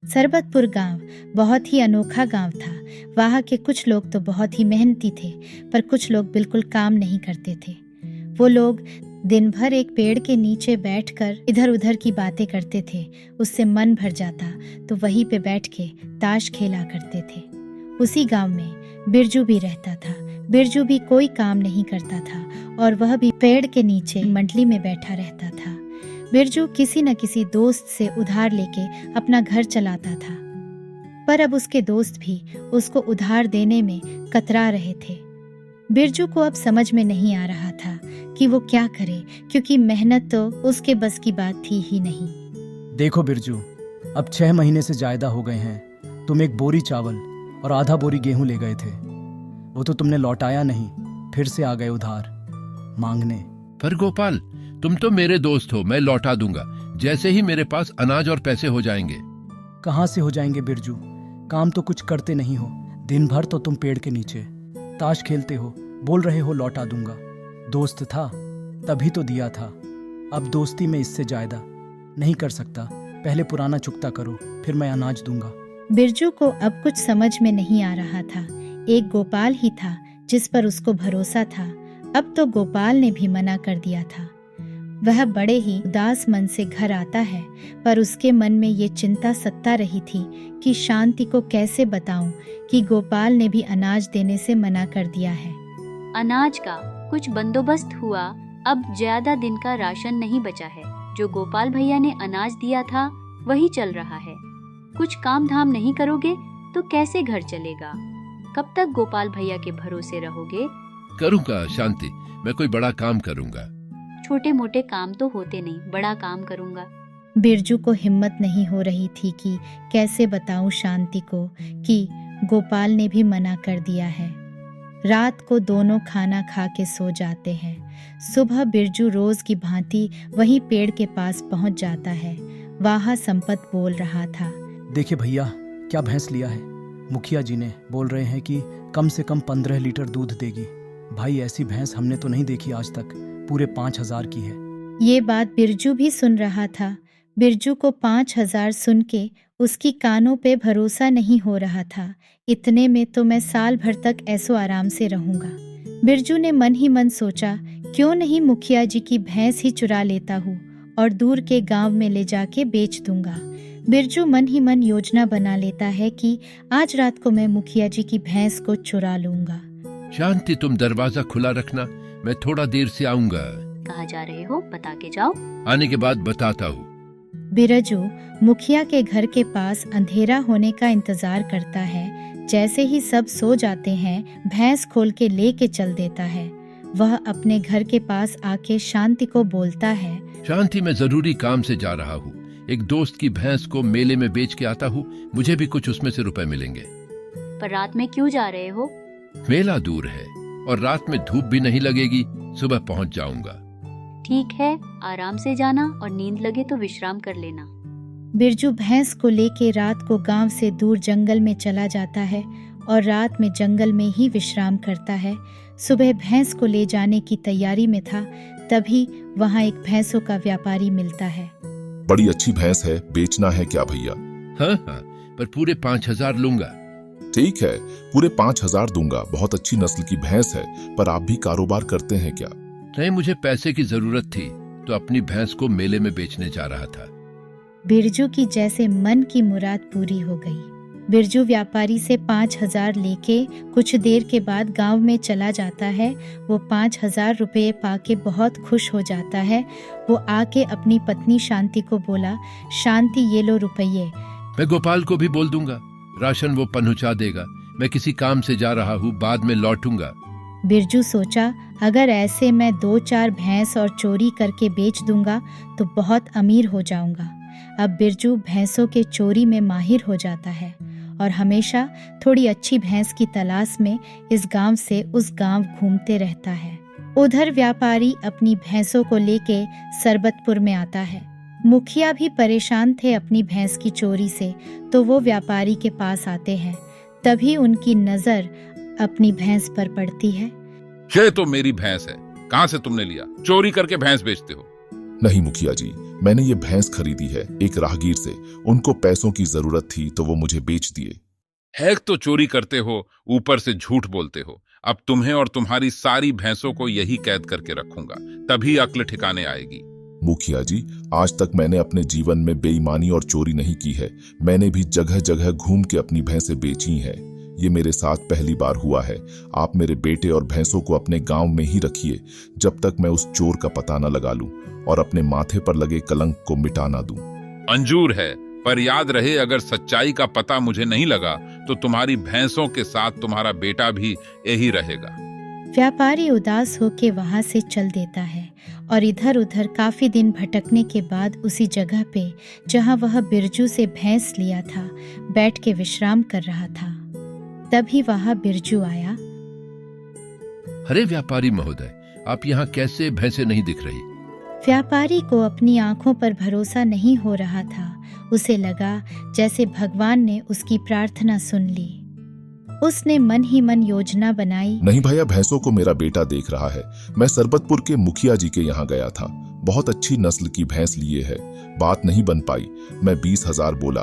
सरबतपुर गांव बहुत ही अनोखा गांव था। वहाँ के कुछ लोग तो बहुत ही मेहनती थे, पर कुछ लोग बिल्कुल काम नहीं करते थे। वो लोग दिन भर एक पेड़ के नीचे बैठकर इधर उधर की बातें करते थे। उससे मन भर जाता तो वहीं पे बैठ के ताश खेला करते थे। उसी गांव में बिरजू भी रहता था। बिरजू भी कोई काम नहीं करता था और वह भी पेड़ के नीचे मंडली में बैठा रहता था। बिरजू किसी न किसी दोस्त से उधार लेके अपना घर चलाता था, पर अब उसके दोस्त भी उसको उधार देने में कतरा रहे थे। बिरजू को अब समझ में नहीं आ रहा था कि वो क्या करे, क्योंकि मेहनत तो उसके बस की बात थी ही नहीं। देखो बिरजू, अब 6 महीने से ज्यादा हो गए हैं। तुम एक बोरी चावल और आधा बोरी गेहूं ले गए थे, वो तो तुमने लौटाया नहीं, फिर से आ गए उधार मांगने। पर गोपाल, तुम तो मेरे दोस्त हो, मैं लौटा दूंगा जैसे ही मेरे पास अनाज और पैसे हो जाएंगे। कहाँ से हो जाएंगे बिरजू, काम तो कुछ करते नहीं हो। दिन भर तो तुम पेड़ के नीचे ताश खेलते हो, बोल रहे हो लौटा दूंगा। दोस्त था तभी तो दिया था, अब दोस्ती में इससे ज्यादा नहीं कर सकता। पहले पुराना चुकता करो, फिर मैं अनाज दूंगा। बिरजू को अब कुछ समझ में नहीं आ रहा था। एक गोपाल ही था जिस पर उसको भरोसा था। अब तो गोपाल ने भी मना कर दिया था। वह बड़े ही उदास मन से घर आता है, पर उसके मन में ये चिंता सता रही थी कि शांति को कैसे बताऊं कि गोपाल ने भी अनाज देने से मना कर दिया है। अनाज का कुछ बंदोबस्त हुआ। अब ज्यादा दिन का राशन नहीं बचा है। जो गोपाल भैया ने अनाज दिया था वही चल रहा है। कुछ काम धाम नहीं करोगे तो कैसे घर चलेगा? कब तक गोपाल भैया के भरोसे रहोगे? करूंगा शांति, मैं कोई बड़ा काम करूंगा। छोटे मोटे काम तो होते नहीं, बड़ा काम करूंगा। बिरजू को हिम्मत नहीं हो रही थी कि कैसे बताऊं शांति को कि गोपाल ने भी मना कर दिया है। रात को दोनों खाना खा के सो जाते हैं। सुबह बिरजू रोज की भांति वही पेड़ के पास पहुंच जाता है। वहाँ संपत बोल रहा था, देखिए भैया, क्या भैंस लिया है। मुखिया जी ने बोल रहे हैं कि कम से कम 15 लीटर दूध देगी। भाई, ऐसी भैंस हमने तो नहीं देखी आज तक, पूरे 5,000 की है। ये बात बिरजू भी सुन रहा था। बिरजू को 5,000 सुन के उसकी कानों पे भरोसा नहीं हो रहा था। इतने में तो मैं साल भर तक ऐसो आराम से रहूंगा। बिरजू ने मन ही मन सोचा, क्यों नहीं मुखिया जी की भैंस ही चुरा लेता हूँ और दूर के गांव में ले जाके बेच दूंगा। बिरजू मन ही मन योजना बना लेता है कि आज रात को मैं मुखिया जी की भैंस को चुरा लूंगा। शांति, तुम दरवाजा खुला रखना, मैं थोड़ा देर से आऊंगा। कहाँ जा रहे हो, बता के जाओ। आने के बाद बताता हूँ। बिरजू मुखिया के घर के पास अंधेरा होने का इंतजार करता है। जैसे ही सब सो जाते हैं, भैंस खोल के लेके चल देता है। वह अपने घर के पास आके शांति को बोलता है, शांति, मैं जरूरी काम से जा रहा हूँ। एक दोस्त की भैंस को मेले में बेच के आता हूँ, मुझे भी कुछ उसमें से रुपए मिलेंगे। पर रात में क्यों जा रहे हो? मेला दूर है और रात में धूप भी नहीं लगेगी, सुबह पहुँच जाऊंगा। ठीक है, आराम से जाना और नींद लगे तो विश्राम कर लेना। बिरजू भैंस को लेके रात को गांव से दूर जंगल में चला जाता है और रात में जंगल में ही विश्राम करता है। सुबह भैंस को ले जाने की तैयारी में था, तभी वहाँ एक भैंसों का व्यापारी मिलता है। बड़ी अच्छी भैंस है, बेचना है क्या भैया? हाँ हाँ, पर पूरे 5,000 लूंगा। ठीक है, पूरे 5,000 दूंगा। बहुत अच्छी नस्ल की भैंस है, पर आप भी कारोबार करते हैं क्या? नहीं, मुझे पैसे की जरूरत थी तो अपनी भैंस को मेले में बेचने जा रहा था। बिरजू की जैसे मन की मुराद पूरी हो गई। बिरजू व्यापारी से 5,000 लेके कुछ देर के बाद गांव में चला जाता है। वो 5,000 रुपये पाके बहुत खुश हो जाता है। वो आके अपनी पत्नी शांति को बोला, शांति ये लो रुपये। मैं गोपाल को भी बोल दूंगा, राशन वो पहुंचा देगा। मैं किसी काम से जा रहा हूँ, बाद में लौटूंगा। बिरजू सोचा, अगर ऐसे मैं 2-4 भैंस और चोरी करके बेच दूंगा तो बहुत अमीर हो जाऊंगा। अब बिरजू भैंसों के चोरी में माहिर हो जाता है और हमेशा थोड़ी अच्छी भैंस की तलाश में इस गांव से उस गांव घूमते रहता है। उधर व्यापारी अपनी भैंसों को लेके सरबतपुर में आता है। मुखिया भी परेशान थे अपनी भैंस की चोरी से, तो वो व्यापारी के पास आते हैं। तभी उनकी नजर अपनी भैंस पर पड़ती है। ये तो मेरी भैंस है, कहाँ से तुमने लिया? चोरी करके भैंस बेचते हो? नहीं मुखिया जी, मैंने ये भैंस खरीदी है एक राहगीर से। उनको पैसों की जरूरत थी तो वो मुझे बेच दिए। एक तो चोरी करते हो, ऊपर से झूठ बोलते हो। अब तुम्हें और तुम्हारी सारी भैंसों को यही कैद करके रखूंगा, तभी अक्ल ठिकाने आएगी। मुखिया जी, आज तक मैंने अपने जीवन में बेईमानी और चोरी नहीं की है। मैंने भी जगह जगह घूम के अपनी भैंसें बेची हैं। ये मेरे साथ पहली बार हुआ है। आप मेरे बेटे और भैंसों को अपने गांव में ही रखिए जब तक मैं उस चोर का पता न लगा लूं और अपने माथे पर लगे कलंक को मिटा ना दूं। मंजूर है, पर याद रहे अगर सच्चाई का पता मुझे नहीं लगा तो तुम्हारी भैंसों के साथ तुम्हारा बेटा भी यही रहेगा। व्यापारी उदास होके वहां से चल देता है और इधर उधर काफी दिन भटकने के बाद उसी जगह पे जहां वह बिरजू से भैंस लिया था बैठ के विश्राम कर रहा था। तभी वहां बिरजू आया। अरे व्यापारी महोदय, आप यहाँ कैसे? भैंसे नहीं दिख रही। व्यापारी को अपनी आंखों पर भरोसा नहीं हो रहा था। उसे लगा जैसे भगवान ने उसकी प्रार्थना सुन ली। उसने मन ही मन योजना बनाई। नहीं भैया, भैंसों को मेरा बेटा देख रहा है। मैं सरबतपुर के मुखिया जी के यहाँ गया था। बहुत अच्छी नस्ल की भैंस लिए है। बात नहीं बन पाई। मैं 20,000 बोला,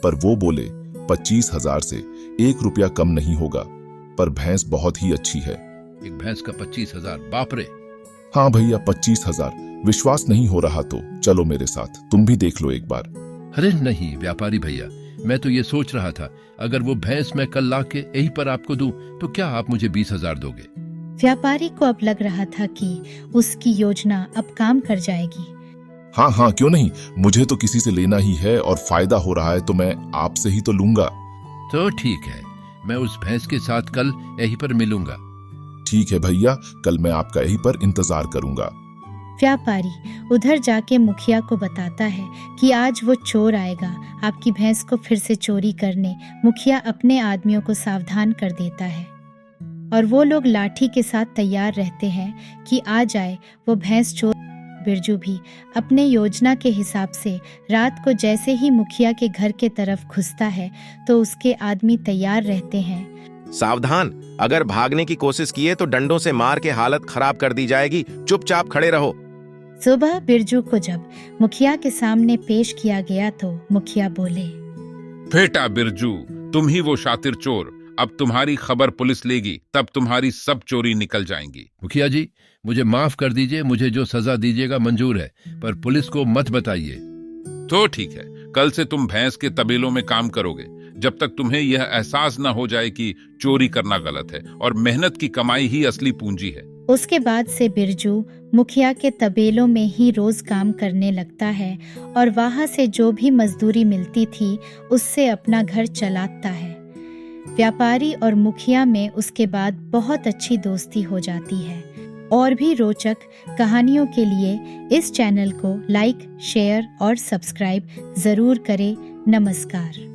पर वो बोले 25,000 से 1 रुपया कम नहीं होगा। पर भैंस बहुत ही अच्छी है। एक भैंस का 25,000? बाप रे। हाँ भैया, 25,000। विश्वास नहीं हो रहा तो चलो मेरे साथ, तुम भी देख लो एक बार। अरे नहीं व्यापारी भैया, मैं तो ये सोच रहा था अगर वो भैंस मैं कल ला के यहीं पर आपको दूं तो क्या आप मुझे 20,000 दोगे? व्यापारी को अब लग रहा था कि उसकी योजना अब काम कर जाएगी। हाँ हाँ, क्यों नहीं। मुझे तो किसी से लेना ही है और फायदा हो रहा है तो मैं आपसे ही तो लूंगा। तो ठीक है, मैं उस भैंस के साथ कल यहीं पर मिलूंगा। ठीक है भैया, कल मैं आपका यहीं पर इंतजार करूंगा। व्यापारी उधर जाके मुखिया को बताता है कि आज वो चोर आएगा आपकी भैंस को फिर से चोरी करने। मुखिया अपने आदमियों को सावधान कर देता है और वो लोग लाठी के साथ तैयार रहते हैं कि आ जाए वो भैंस चोर। बिरजू भी अपने योजना के हिसाब से रात को जैसे ही मुखिया के घर के तरफ घुसता है तो उसके आदमी तैयार रहते हैं। सावधान, अगर भागने की कोशिश किए तो डंडों से मार के हालत खराब कर दी जाएगी। चुपचाप खड़े रहो। सुबह बिरजू को जब मुखिया के सामने पेश किया गया तो मुखिया बोले, बेटा बिरजू, तुम ही वो शातिर चोर। अब तुम्हारी खबर पुलिस लेगी, तब तुम्हारी सब चोरी निकल जाएंगी। मुखिया जी, मुझे माफ कर दीजिए। मुझे जो सजा दीजिएगा मंजूर है, पर पुलिस को मत बताइए। तो ठीक है, कल से तुम भैंस के तबेलों में काम करोगे जब तक तुम्हें यह एहसास न हो जाए कि चोरी करना गलत है और मेहनत की कमाई ही असली पूंजी है। उसके बाद से बिरजू मुखिया के तबेलों में ही रोज काम करने लगता है और वहां से जो भी मजदूरी मिलती थी उससे अपना घर चलाता है। व्यापारी और मुखिया में उसके बाद बहुत अच्छी दोस्ती हो जाती है। और भी रोचक कहानियों के लिए इस चैनल को लाइक, शेयर और सब्सक्राइब जरूर करें। नमस्कार।